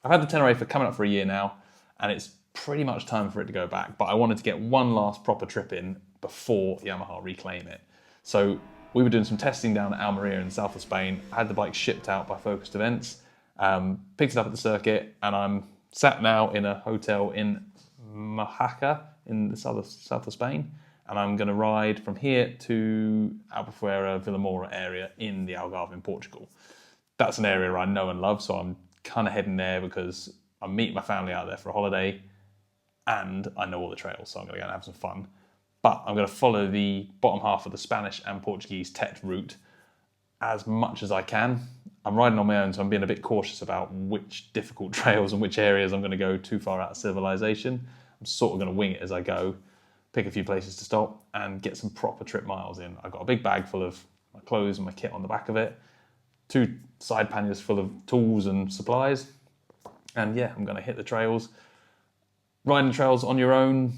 I've had the Tenere for coming up for a year now, and it's pretty much time for it to go back, but I wanted to get one last proper trip in before Yamaha reclaim it. So we were doing some testing down at Almeria in the south of Spain. I had the bike shipped out by Focused Events, picked it up at the circuit, and I'm sat now in a hotel in Majaca in the south of Spain, and I'm going to ride from here to Albufeira, Vilamora area in the Algarve in Portugal. That's an area I know and love, so I'm kind of heading there because I'm meeting my family out there for a holiday, and I know all the trails, so I'm going to go and have some fun. But I'm going to follow the bottom half of the Spanish and Portuguese Tet route as much as I can. I'm riding on my own, so I'm being a bit cautious about which difficult trails and which areas I'm going to go too far out of civilization. I'm sort of going to wing it as I go, pick a few places to stop and get some proper trip miles in. I've got a big bag full of my clothes and my kit on the back of it, 2 side panniers full of tools and supplies, and yeah, I'm going to hit the trails. Riding trails on your own,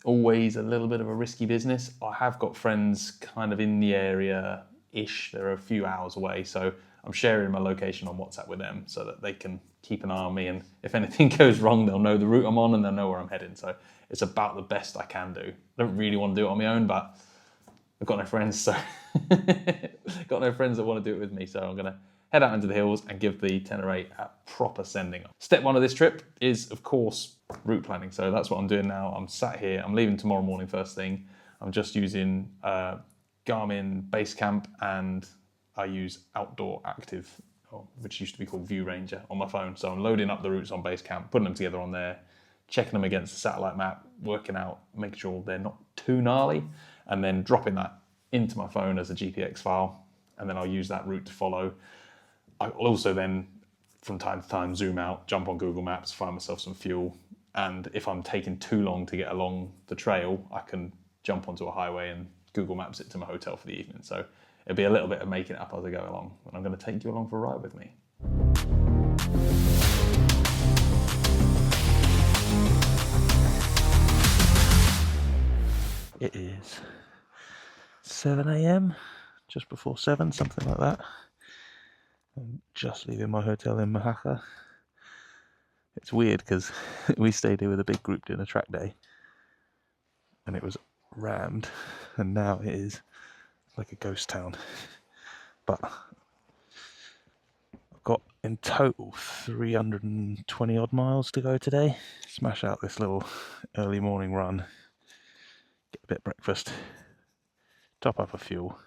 always a little bit of a risky business. I have got friends kind of in the area-ish. They're a few hours away, so I'm sharing my location on WhatsApp with them so that they can keep an eye on me, and if anything goes wrong, they'll know the route I'm on and they'll know where I'm heading. So it's about the best I can do. I don't really want to do it on my own, but I've got no friends, so got no friends that want to do it with me, so I'm going to head out into the hills and give the Tenere a proper sending off. Step 1 of this trip is, of course, route planning. So that's what I'm doing now. I'm sat here, I'm leaving tomorrow morning first thing. I'm just using Garmin Basecamp, and I use Outdoor Active, which used to be called View Ranger, on my phone. So I'm loading up the routes on Basecamp, putting them together on there, checking them against the satellite map, working out, making sure they're not too gnarly, and then dropping that into my phone as a GPX file, and then I'll use that route to follow. I'll also then, from time to time, zoom out, jump on Google Maps, find myself some fuel, and if I'm taking too long to get along the trail, I can jump onto a highway and Google Maps it to my hotel for the evening. So it'll be a little bit of making it up as I go along, and I'm going to take you along for a ride with me. It is 7 a.m, just before 7, something like that. I'm just leaving my hotel in Majaca. It's weird because we stayed here with a big group doing a track day, and it was rammed, and now it is like a ghost town. But I've got in total 320 odd miles to go today. Smash out this little early morning run, get a bit of breakfast, top up a fuel,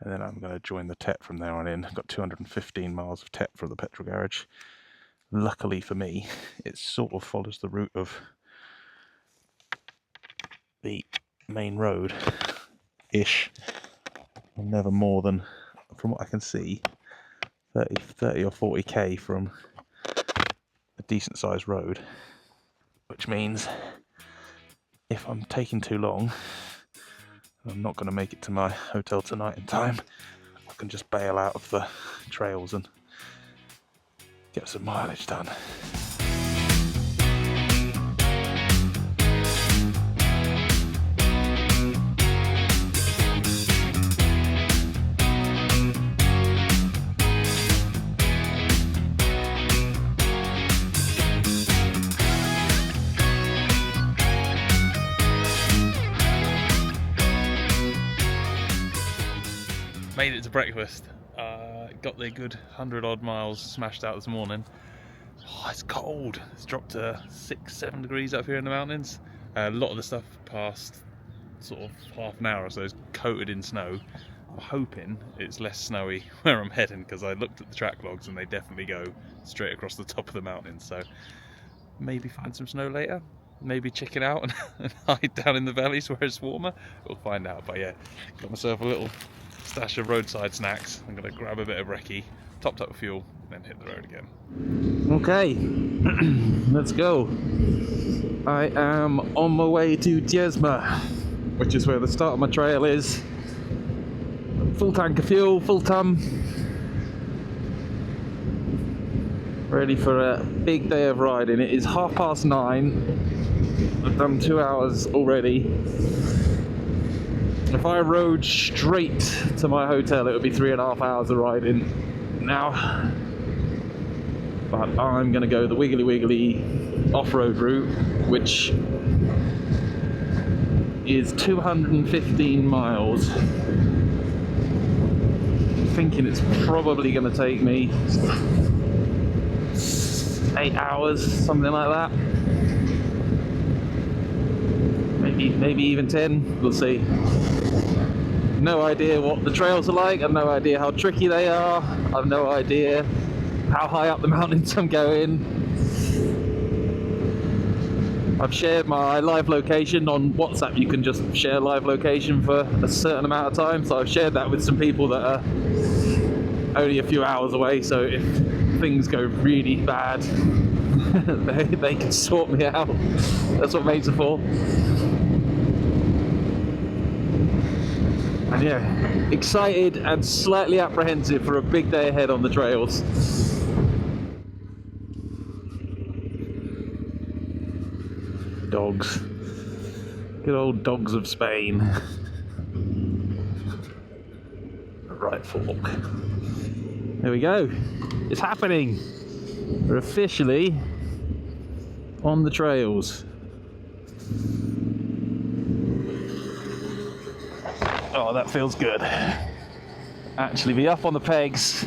and then I'm going to join the Tet from there on in. I've got 215 miles of Tet from the petrol garage. Luckily for me, it sort of follows the route of the main road-ish. I'm never more than, from what I can see, 30 or 40k from a decent sized road, which means if I'm taking too long, I'm not going to make it to my hotel tonight in time, I can just bail out of the trails and get some mileage done. Made it to breakfast. Got the good 100 odd miles smashed out this morning. Oh, it's cold. It's dropped to 6-7 degrees up here in the mountains. A lot of the stuff past sort of half an hour or so is coated in snow. I'm hoping it's less snowy where I'm heading, because I looked at the track logs and they definitely go straight across the top of the mountain. So maybe find some snow later. Maybe chicken out and hide down in the valleys where it's warmer. We'll find out. But yeah, got myself a little stash of roadside snacks. I'm going to grab a bit of brekkie, topped up with fuel, then hit the road again. Okay, let's go. I am on my way to Diezma, which is where the start of my trail is. Full tank of fuel, full ton. Ready for a big day of riding. It is 9:30. I've done 2 hours already. If I rode straight to my hotel, it would be 3.5 hours of riding now. but I'm going to go the wiggly wiggly off-road route, which is 215 miles. Thinking it's probably going to take me 8 hours, something like that. Maybe even 10, we'll see. No idea what the trails are like, I've no idea how tricky they are, I've no idea how high up the mountains I'm going. I've shared my live location on WhatsApp. You can just share live location for a certain amount of time, so I've shared that with some people that are only a few hours away, so if things go really bad they can sort me out. That's what mates are for. And yeah, excited and slightly apprehensive for a big day ahead on the trails. Dogs. Good old dogs of Spain. Right fork. There we go. It's happening. We're officially on the trails. Oh, that feels good. Actually be up on the pegs.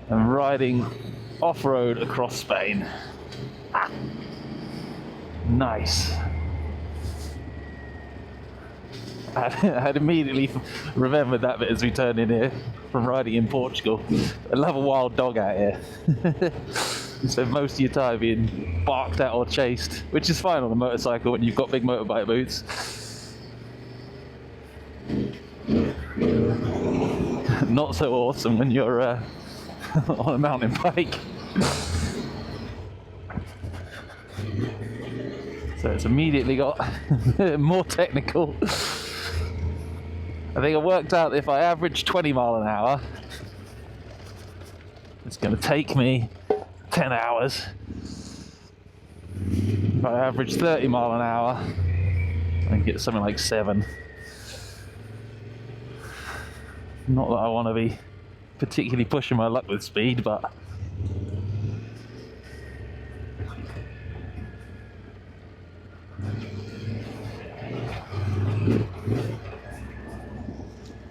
And riding off-road across Spain. Nice. I had immediately remembered that bit as we turned in here from riding in Portugal. I love a wild dog out here. You spend most of your time being barked at or chased, which is fine on a motorcycle when you've got big motorbike boots. Not so awesome when you're on a mountain bike. So it's immediately got more technical. I think I worked out that if I average 20 mile an hour, it's going to take me 10 hours. If I average 30 mile an hour, I can get something like 7. Not that I want to be particularly pushing my luck with speed, but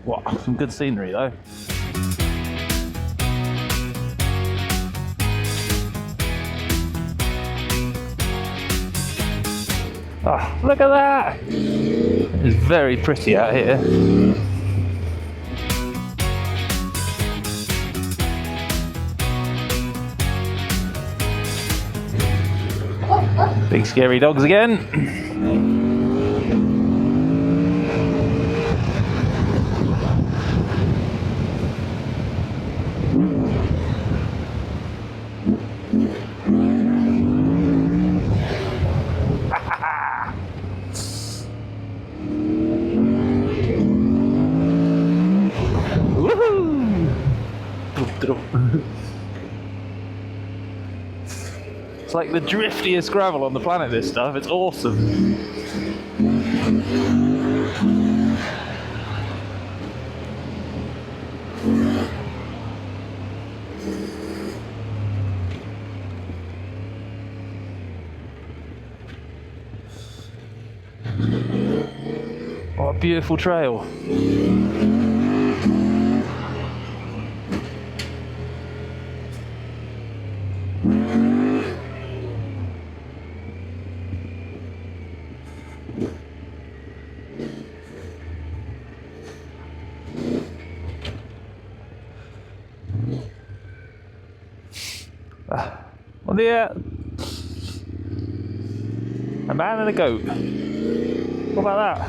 wow, some good scenery though. Oh, look at that! It's very pretty out here. Big scary dogs again. It's like the driftiest gravel on the planet, this stuff. It's awesome. What a beautiful trail. Well, yeah, a man and a goat. What about that?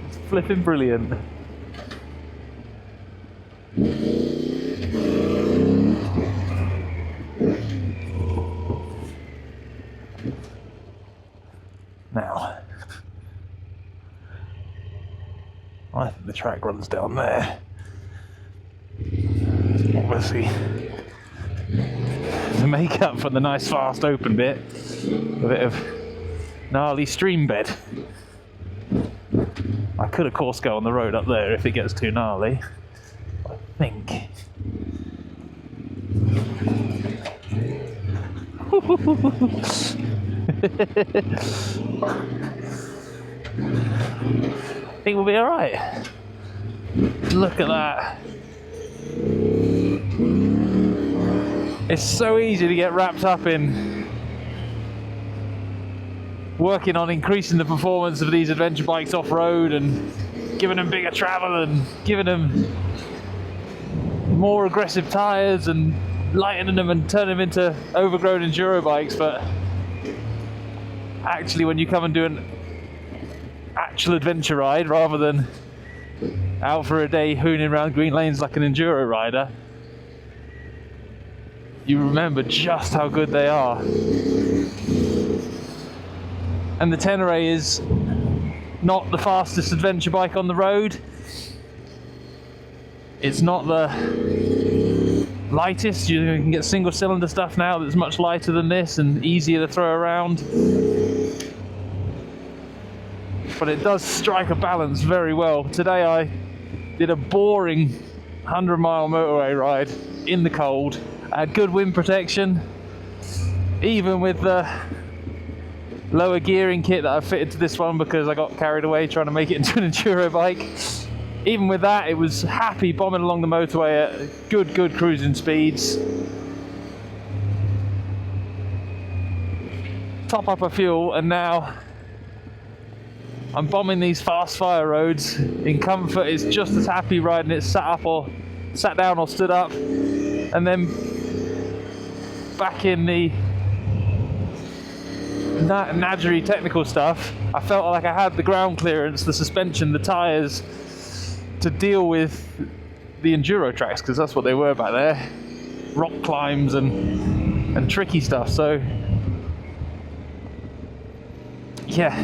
It's flipping brilliant. Now, I think the track runs down there. Obviously, to make up for the nice fast open bit, a bit of gnarly stream bed. I could of course go on the road up there if it gets too gnarly. I think. I think we'll be alright. Look at that. It's so easy to get wrapped up in working on increasing the performance of these adventure bikes off-road and giving them bigger travel and giving them more aggressive tyres and lightening them and turning them into overgrown enduro bikes, but actually when you come and do an actual adventure ride rather than out for a day hooning around green lanes like an enduro rider, you remember just how good they are. And the Tenere is not the fastest adventure bike on the road. It's not the lightest. You can get single cylinder stuff now that's much lighter than this and easier to throw around. But it does strike a balance very well. Today I did a boring 100-mile motorway ride in the cold. I had good wind protection, even with the lower gearing kit that I fitted to this one because I got carried away trying to make it into an enduro bike. Even with that, it was happy bombing along the motorway at good cruising speeds. Top up a fuel, and now I'm bombing these fast fire roads in comfort. It's just as happy riding it sat up or sat down or stood up, and then back in the nadgery technical stuff, I felt like I had the ground clearance, the suspension, the tyres to deal with the enduro tracks, because that's what they were back there, rock climbs and tricky stuff. So yeah,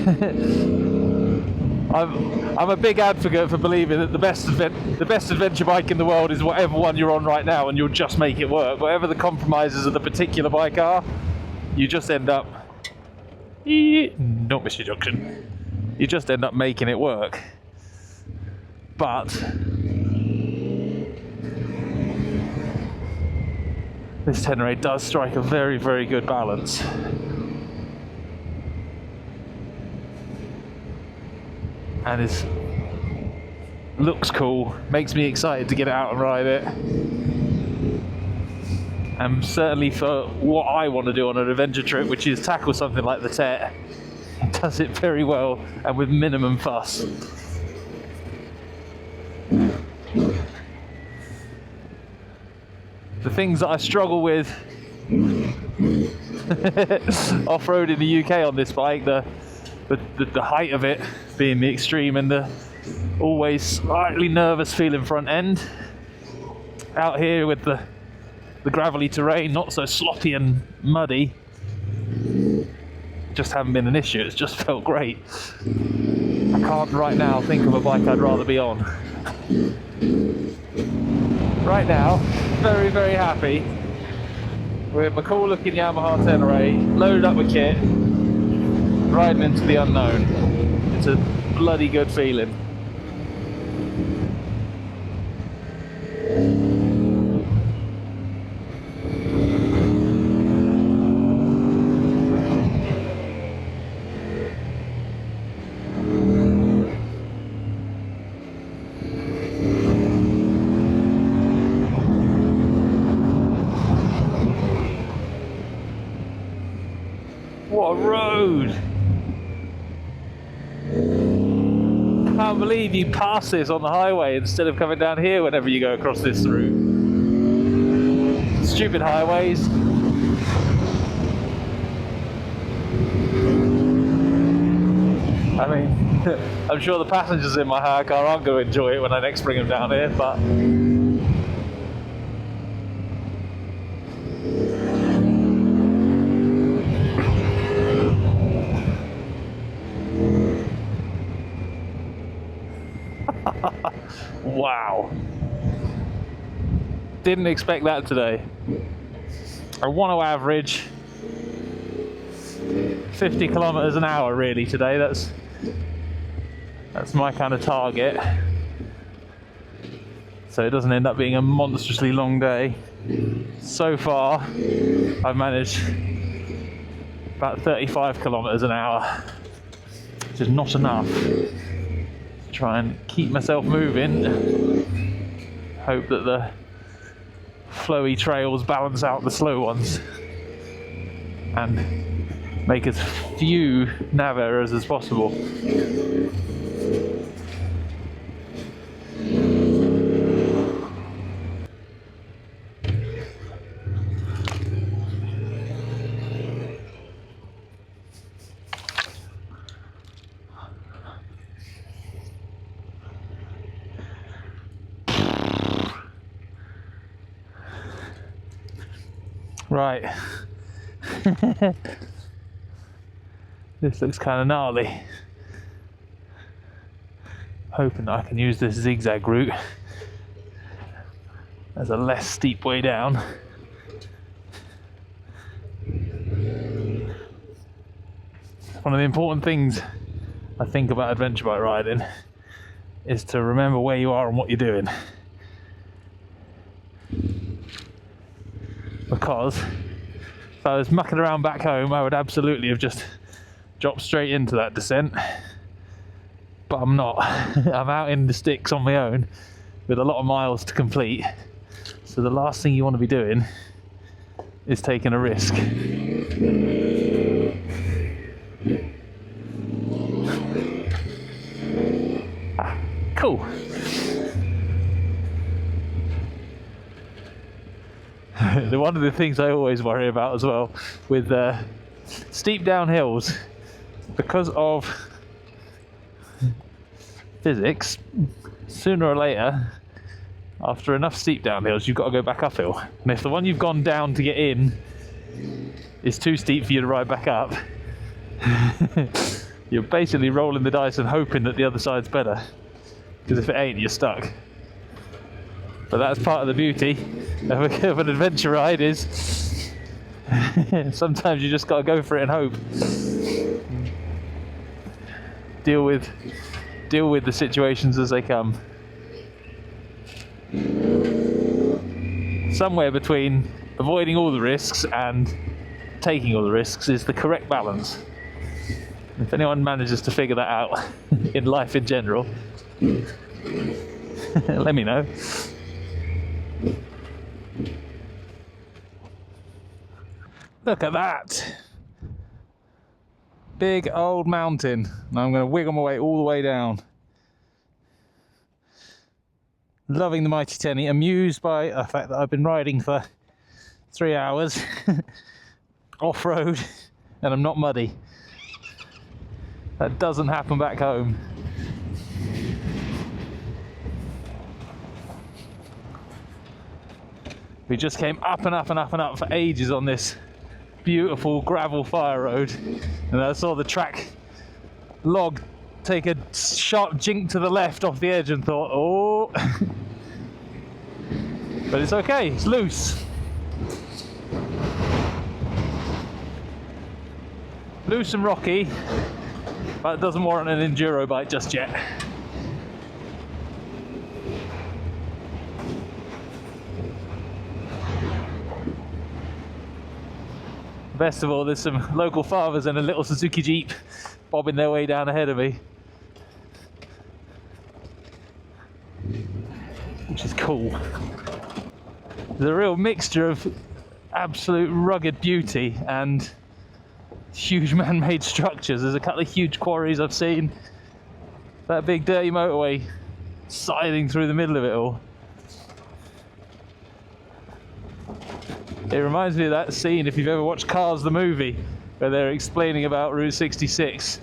I'm a big advocate for believing that the best adventure bike in the world is whatever one you're on right now, and you'll just make it work. Whatever the compromises of the particular bike are, you just end up not miss your junction. You just end up making it work. But this Tenere does strike a very good balance. And looks cool, makes me excited to get it out and ride it. And certainly for what I want to do on an adventure trip, which is tackle something like the Tet, it does it very well and with minimum fuss. The things that I struggle with off-road in the UK on this bike, the height of it being the extreme and the always slightly nervous feeling front end. Out here with the gravelly terrain, not so sloppy and muddy, just haven't been an issue. It's just felt great. I can't right now think of a bike I'd rather be on. Right now, very happy with my cool looking Yamaha Tenere, loaded up with kit, riding into the unknown. It's a bloody good feeling. What a road! I can't believe you pass this on the highway instead of coming down here whenever you go across this route. Stupid highways. I mean, I'm sure the passengers in my hire car aren't going to enjoy it when I next bring them down here, but wow. Didn't expect that today. I want to average 50 kilometers an hour really today. That's my kind of target. So it doesn't end up being a monstrously long day. So far, I've managed about 35 kilometers an hour, which is not enough. Try and keep myself moving. Hope that the flowy trails balance out the slow ones and make as few nav errors as possible. Right. This looks kind of gnarly. Hoping that I can use this zigzag route as a less steep way down. One of the important things I think about adventure bike riding is to remember where you are and what you're doing. Because if I was mucking around back home, I would absolutely have just dropped straight into that descent. But I'm not. I'm out in the sticks on my own with a lot of miles to complete. So the last thing you want to be doing is taking a risk. Cool. One of the things I always worry about as well with steep downhills, because of physics, sooner or later, after enough steep downhills, you've got to go back uphill. And if the one you've gone down to get in is too steep for you to ride back up, you're basically rolling the dice and hoping that the other side's better. Because if it ain't, you're stuck. But that's part of the beauty of an adventure ride, is sometimes you just got to go for it and hope. Deal with the situations as they come. Somewhere between avoiding all the risks and taking all the risks is the correct balance. If anyone manages to figure that out in life in general, let me know. Look at that! Big old mountain. And I'm going to wiggle my way all the way down. Loving the mighty Tenere, amused by the fact that I've been riding for 3 hours off-road and I'm not muddy. That doesn't happen back home. We just came up and up and up and up for ages on this beautiful gravel fire road, and I saw the track log take a sharp jink to the left off the edge and thought, oh. But it's okay, it's loose. Loose and rocky, but it doesn't warrant an enduro bike just yet. Best of all, there's some local farmers and a little Suzuki Jeep bobbing their way down ahead of me, which is cool. There's a real mixture of absolute rugged beauty and huge man-made structures. There's a couple of huge quarries I've seen. That big dirty motorway sidling through the middle of it all. It reminds me of that scene, if you've ever watched Cars the movie, where they're explaining about Route 66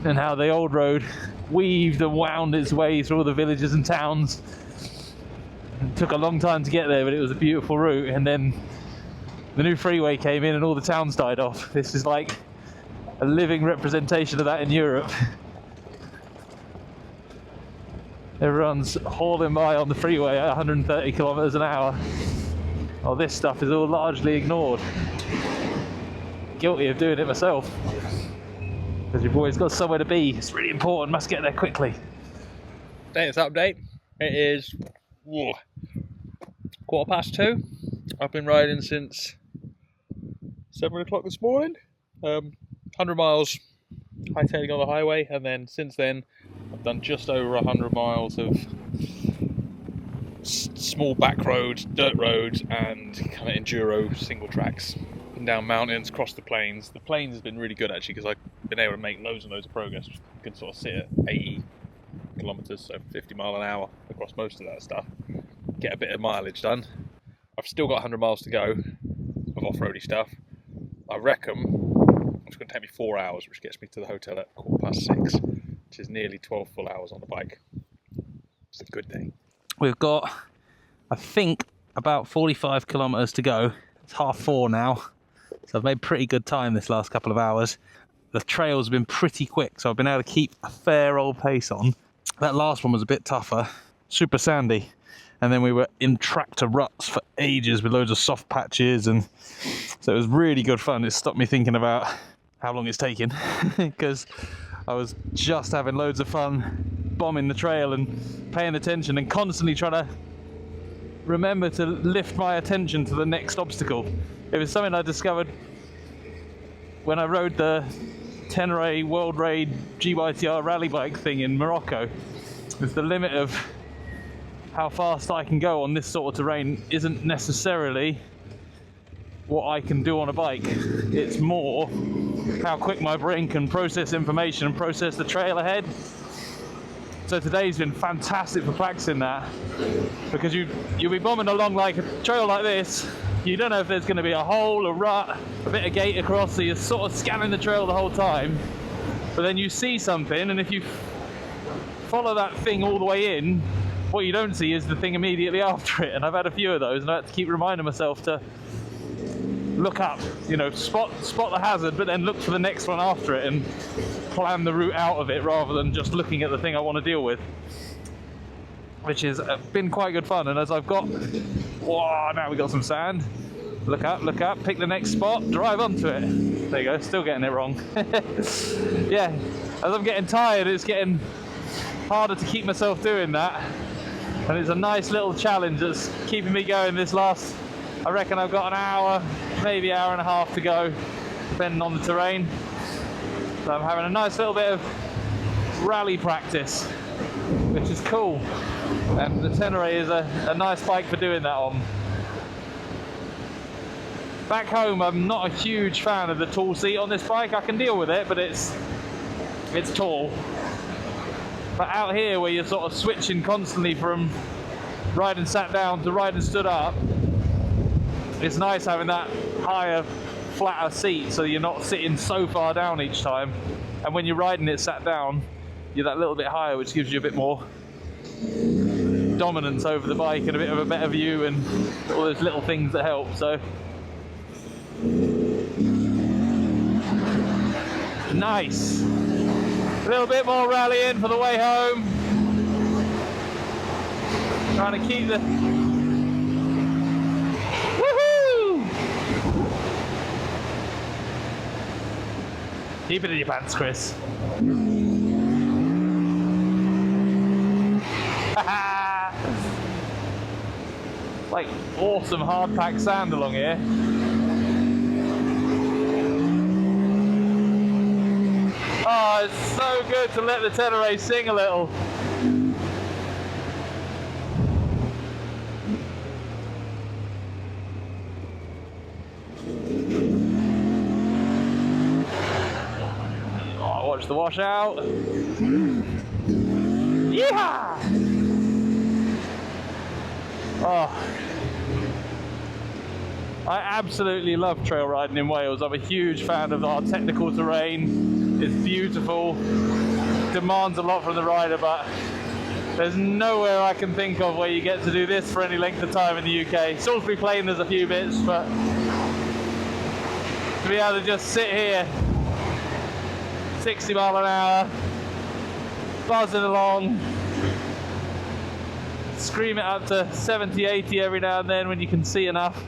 and how the old road weaved and wound its way through all the villages and towns. It took a long time to get there, but it was a beautiful route, and then the new freeway came in and all the towns died off. This is like a living representation of that in Europe. Everyone's hauling by on the freeway at 130 kilometers an hour. Well, this stuff is all largely ignored. guilty of doing it myself. Because you've always got somewhere to be. It's really important, must get there quickly. Status update. It is 2:15. I've been riding since 7 o'clock this morning. 100 miles hightailing on the highway, and then since then I've done just over 100 miles of small back roads, dirt roads, and kind of enduro single tracks. Been down mountains, across the plains. The plains has been really good actually, because I've been able to make loads and loads of progress. You can sort of sit at 80 kilometers, so 50 mile an hour across most of that stuff. Get a bit of mileage done. I've still got 100 miles to go of off-roady stuff. I reckon it's going to take me 4 hours, which gets me to the hotel at 6:15, which is nearly 12 full hours on the bike. It's a good day. We've got, I think, about 45 kilometres to go. It's 4:30 now, so I've made pretty good time this last couple of hours. The trails have been pretty quick, so I've been able to keep a fair old pace on. That last one was a bit tougher, super sandy, and then we were in tractor ruts for ages with loads of soft patches, and so it was really good fun. It stopped me thinking about how long it's taking because I was just having loads of fun bombing the trail and paying attention and constantly trying to remember to lift my attention to the next obstacle. It was something I discovered when I rode the Tenere World Raid GYTR rally bike thing in Morocco. It's the limit of how fast I can go on this sort of terrain isn't necessarily what I can do on a bike. It's more how quick my brain can process information and process the trail ahead. So today's been fantastic for practicing that, because you'll be bombing along like a trail like this. You don't know if there's going to be a hole, a rut, a bit of gate across, so you're sort of scanning the trail the whole time. But then you see something, and if you follow that thing all the way in, what you don't see is the thing immediately after it. And I've had a few of those, and I had to keep reminding myself to look up, you know, spot the hazard, but then look for the next one after it and plan the route out of it rather than just looking at the thing I want to deal with, which has been quite good fun. And as I've got, whoa, now we got some sand. Look up, pick the next spot, drive onto it. There you go, still getting it wrong. Yeah, as I'm getting tired, it's getting harder to keep myself doing that. And it's a nice little challenge that's keeping me going this last, I reckon I've got an hour, maybe hour and a half to go, depending on the terrain. So I'm having a nice little bit of rally practice, which is cool. And the Tenere is a nice bike for doing that on. Back home, I'm not a huge fan of the tall seat on this bike. I can deal with it, but it's tall. But out here, where you're sort of switching constantly from riding sat down to riding stood up, it's nice having that higher, flatter seat, so you're not sitting so far down each time. And when you're riding it sat down, you're that little bit higher, which gives you a bit more dominance over the bike and a bit of a better view and all those little things that help. So nice. A little bit more rallying for the way home. Trying to keep the keep it in your pants, Chris. Like awesome hard packed sand along here. Oh, it's so good to let the Tenere sing a little. Watch the washout. Yeah! Oh, I absolutely love trail riding in Wales. I'm a huge fan of our technical terrain. It's beautiful, demands a lot from the rider, but there's nowhere I can think of where you get to do this for any length of time in the UK. Salisbury Plain, there's a few bits, but to be able to just sit here 60 mile an hour, buzzing along, scream it up to 70, 80 every now and then when you can see enough.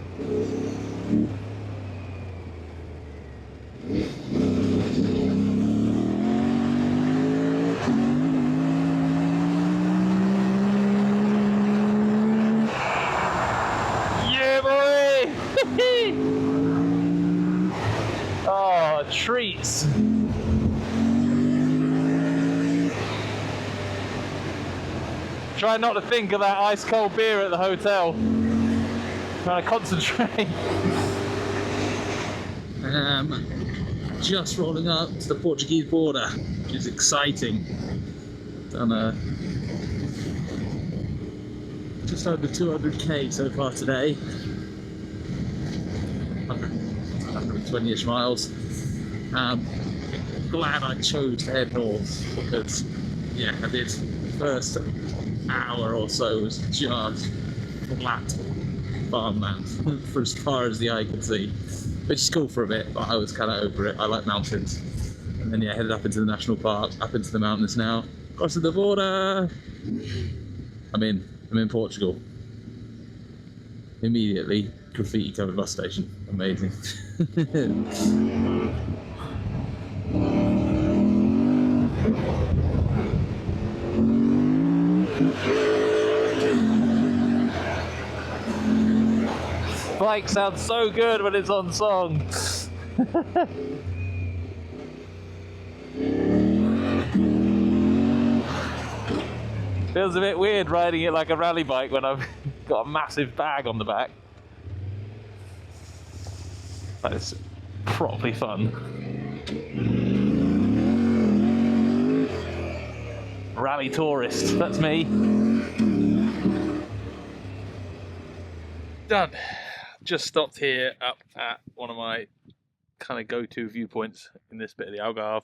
Oh, treats. Try not to think of that ice cold beer at the hotel. Trying to concentrate. Just rolling up to the Portuguese border, which is exciting. Done just under 200k so far today. 120-ish miles. Glad I chose to head north because, yeah, I did first hour or so was just flat farmland for as far as the eye could see, which is cool for a bit, but I was kind of over it. I like mountains. And then, yeah, headed up into the national park, up into the mountains now, crossing the border. I'm in Portugal. Immediately, graffiti covered bus station. Amazing. Bike sounds so good when it's on song. Feels a bit weird riding it like a rally bike when I've got a massive bag on the back. But it's properly fun. Rally tourist, that's me. Done. Just stopped here up at one of my kind of go-to viewpoints in this bit of the Algarve.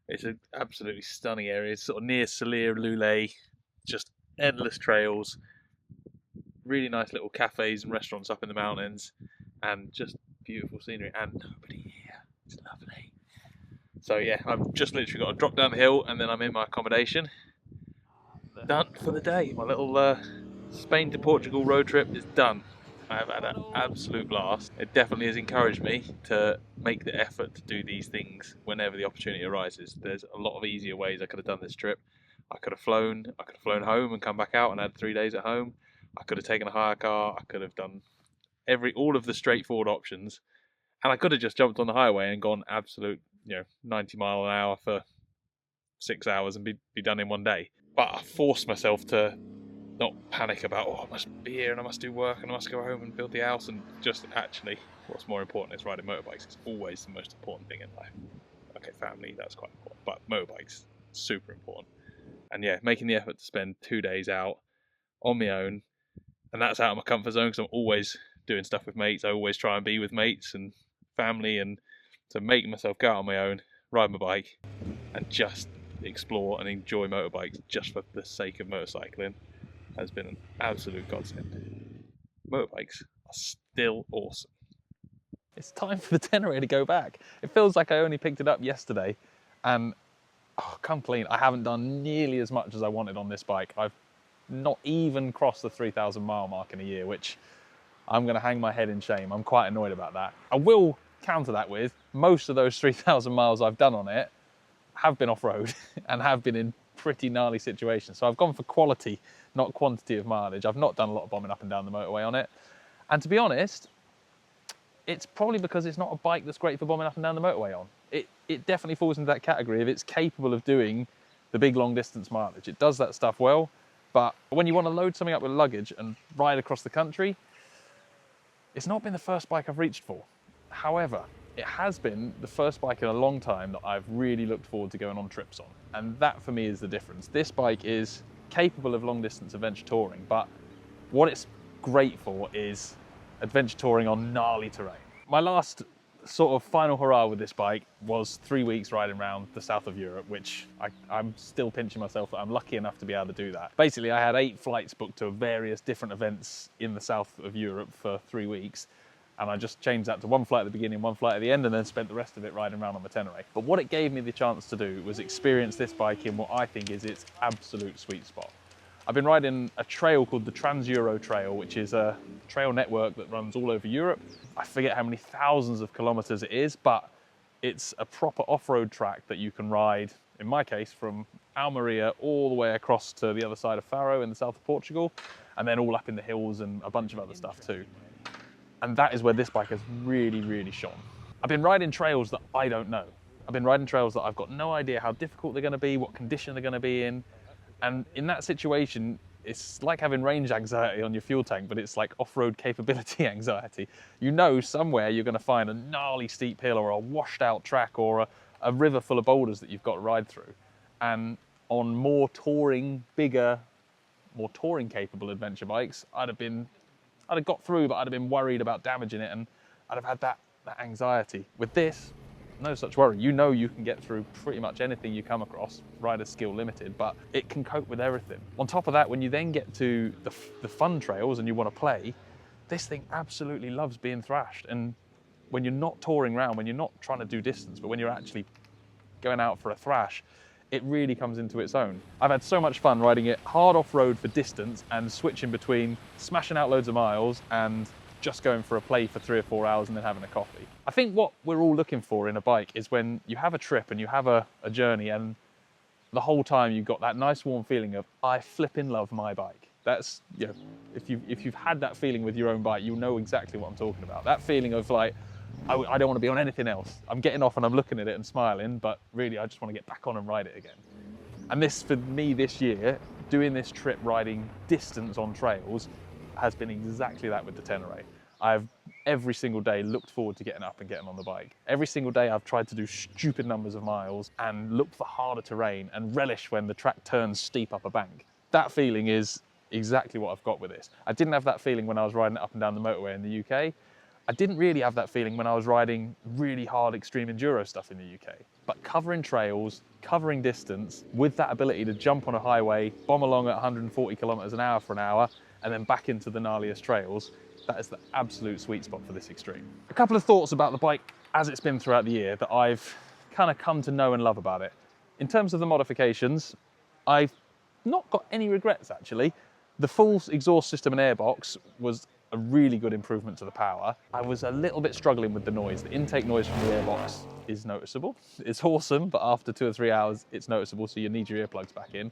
It's an absolutely stunning area. It's sort of near Salir, Lule, just endless trails, really nice little cafes and restaurants up in the mountains, and just beautiful scenery, and nobody here. It's lovely. So yeah, I've just literally got to drop down the hill and then I'm in my accommodation. Done for the day. My little Spain to Portugal road trip is done. I have had an absolute blast. It definitely has encouraged me to make the effort to do these things whenever the opportunity arises. There's a lot of easier ways I could have done this trip. I could have flown home and come back out and had 3 days at home. I could have taken a hire car. I could have done all of the straightforward options, and I could have just jumped on the highway and gone absolute, 90 mile an hour for 6 hours and be done in one day. But I forced myself to not panic about, I must be here and I must do work and I must go home and build the house, and just actually what's more important is riding motorbikes. It's always the most important thing in life. Okay, family, that's quite important, but motorbikes, super important. And yeah, making the effort to spend 2 days out on my own, and that's out of my comfort zone because I'm always doing stuff with mates. I always try and be with mates and family, and to make myself go out on my own, ride my bike and just explore and enjoy motorbikes just for the sake of motorcycling has been an absolute godsend. Motorbikes are still awesome. It's time for the Tenere to go back. It feels like I only picked it up yesterday, and come clean, I haven't done nearly as much as I wanted on this bike. I've not even crossed the 3,000 mile mark in a year, which I'm going to hang my head in shame. I'm quite annoyed about that. I will counter that with most of those 3,000 miles I've done on it have been off-road and have been in pretty gnarly situations. So I've gone for quality, not quantity of mileage. I've not done a lot of bombing up and down the motorway on it. And to be honest, it's probably because it's not a bike that's great for bombing up and down the motorway on. It definitely falls into that category of it's capable of doing the big long distance mileage. It does that stuff well, but when you want to load something up with luggage and ride across the country, it's not been the first bike I've reached for. However, it has been the first bike in a long time that I've really looked forward to going on trips on. And that for me is the difference. This bike is capable of long distance adventure touring, but what it's great for is adventure touring on gnarly terrain. My last sort of final hurrah with this bike was 3 weeks riding around the south of Europe, which I'm still pinching myself that I'm lucky enough to be able to do that. Basically, I had 8 flights booked to various different events in the south of Europe for 3 weeks. And I just changed that to 1 flight at the beginning, 1 flight at the end, and then spent the rest of it riding around on the Tenere. But what it gave me the chance to do was experience this bike in what I think is its absolute sweet spot. I've been riding a trail called the Trans-Euro Trail, which is a trail network that runs all over Europe. I forget how many thousands of kilometers it is, but it's a proper off-road track that you can ride, in my case, from Almeria all the way across to the other side of Faro in the south of Portugal, and then all up in the hills and a bunch of other stuff too. And that is where this bike has really, really shone. I've been riding trails that I don't know. I've been riding trails that I've got no idea how difficult they're going to be, what condition they're going to be in. And in that situation, it's like having range anxiety on your fuel tank, but it's like off-road capability anxiety. You know somewhere you're going to find a gnarly steep hill or a washed out track or a river full of boulders that you've got to ride through. And on more touring, bigger, more touring capable adventure bikes, I'd have got through, but I'd have been worried about damaging it, and I'd have had that anxiety. With this, no such worry. You know you can get through pretty much anything you come across, rider skill limited, but it can cope with everything. On top of that, when you then get to the fun trails and you want to play, this thing absolutely loves being thrashed. And when you're not touring around, when you're not trying to do distance, but when you're actually going out for a thrash, it really comes into its own. I've had so much fun riding it hard off-road for distance and switching between smashing out loads of miles and just going for a play for 3 or 4 hours and then having a coffee. I think what we're all looking for in a bike is when you have a trip and you have a journey, and the whole time you've got that nice warm feeling of, I flipping love my bike. That's, you know, if you've had that feeling with your own bike, you'll know exactly what I'm talking about. That feeling of like, I don't want to be on anything else. I'm getting off and I'm looking at it and smiling, but really I just want to get back on and ride it again. And this, for me this year, doing this trip riding distance on trails has been exactly that with the Tenere. I've every single day looked forward to getting up and getting on the bike. Every single day I've tried to do stupid numbers of miles and look for harder terrain and relish when the track turns steep up a bank. That feeling is exactly what I've got with this. I didn't have that feeling when I was riding it up and down the motorway in the UK. I didn't really have that feeling when I was riding really hard extreme enduro stuff in the UK. But covering trails, covering distance, with that ability to jump on a highway, bomb along at 140 kilometers an hour for an hour, and then back into the gnarliest trails, that is the absolute sweet spot for this extreme. A couple of thoughts about the bike as it's been throughout the year that I've kind of come to know and love about it. In terms of the modifications, I've not got any regrets actually. The full exhaust system and airbox was a really good improvement to the power. I was a little bit struggling with the noise. The intake noise from the airbox is noticeable. It's awesome, but after 2 or 3 hours, it's noticeable, so you need your earplugs back in.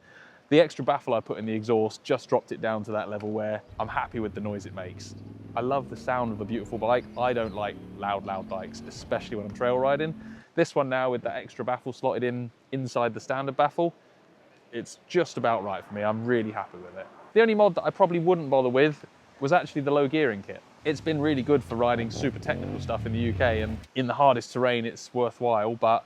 The extra baffle I put in the exhaust just dropped it down to that level where I'm happy with the noise it makes. I love the sound of a beautiful bike. I don't like loud bikes, especially when I'm trail riding. This one now with that extra baffle slotted in inside the standard baffle, it's just about right for me. I'm really happy with it. The only mod that I probably wouldn't bother with was actually the low gearing kit. It's been really good for riding super technical stuff in the UK, and in the hardest terrain it's worthwhile, but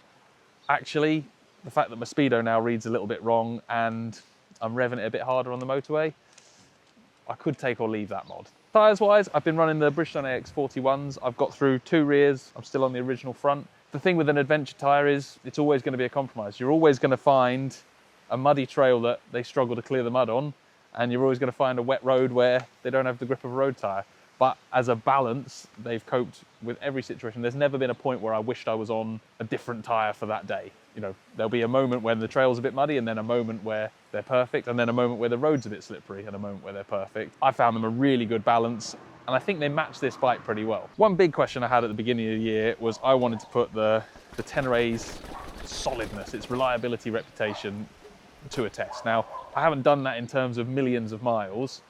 actually the fact that my speedo now reads a little bit wrong and I'm revving it a bit harder on the motorway, I could take or leave that mod. Tyres wise, I've been running the Bridgestone AX41s. I've got through 2 rears, I'm still on the original front. The thing with an adventure tyre is it's always going to be a compromise. You're always going to find a muddy trail that they struggle to clear the mud on, and you're always going to find a wet road where they don't have the grip of a road tyre. But as a balance, they've coped with every situation. There's never been a point where I wished I was on a different tyre for that day. You know, there'll be a moment when the trail's a bit muddy, and then a moment where they're perfect, and then a moment where the road's a bit slippery, and a moment where they're perfect. I found them a really good balance, and I think they match this bike pretty well. One big question I had at the beginning of the year was I wanted to put the Tenere's solidness, its reliability reputation to a test. Now, I haven't done that in terms of millions of miles,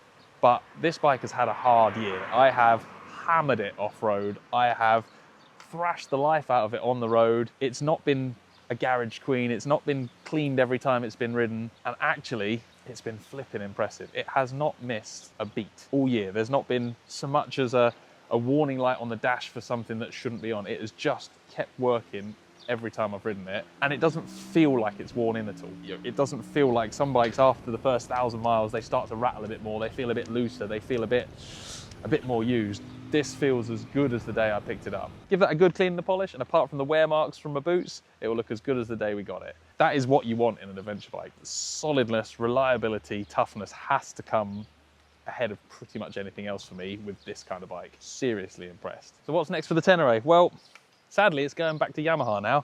but this bike has had a hard year. I have hammered it off-road. I have thrashed the life out of it on the road. It's not been a garage queen. It's not been cleaned every time it's been ridden. And actually, it's been flipping impressive. It has not missed a beat all year. There's not been so much as a warning light on the dash for something that shouldn't be on. It has just kept working every time I've ridden it, and it doesn't feel like it's worn in at all. It doesn't feel like some bikes after the first 1,000 miles, they start to rattle a bit more, they feel a bit looser, they feel a bit more used. This feels as good as the day I picked it up. Give that a good clean and polish, and apart from the wear marks from my boots, it will look as good as the day we got it. That is what you want in an adventure bike. Solidness, reliability, toughness has to come ahead of pretty much anything else for me with this kind of bike. Seriously impressed. So what's next for the Tenere? Well, sadly, it's going back to Yamaha now.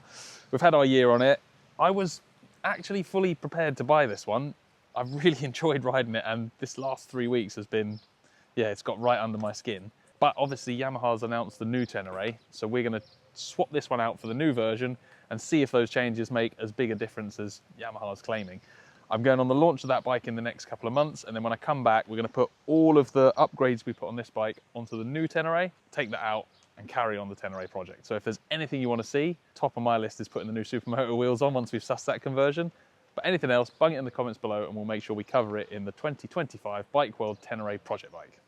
We've had our year on it. I was actually fully prepared to buy this one. I've really enjoyed riding it, and this last 3 weeks has been, yeah, it's got right under my skin. But obviously Yamaha's announced the new Tenere, so we're going to swap this one out for the new version and see if those changes make as big a difference as Yamaha's claiming. I'm going on the launch of that bike in the next couple of months, and then when I come back, we're going to put all of the upgrades we put on this bike onto the new Tenere, take that out, and carry on the Tenere project. So if there's anything you want to see, top of my list is putting the new Supermoto wheels on once we've sussed that conversion. But anything else, bung it in the comments below, and we'll make sure we cover it in the 2025 Bike World Tenere project bike.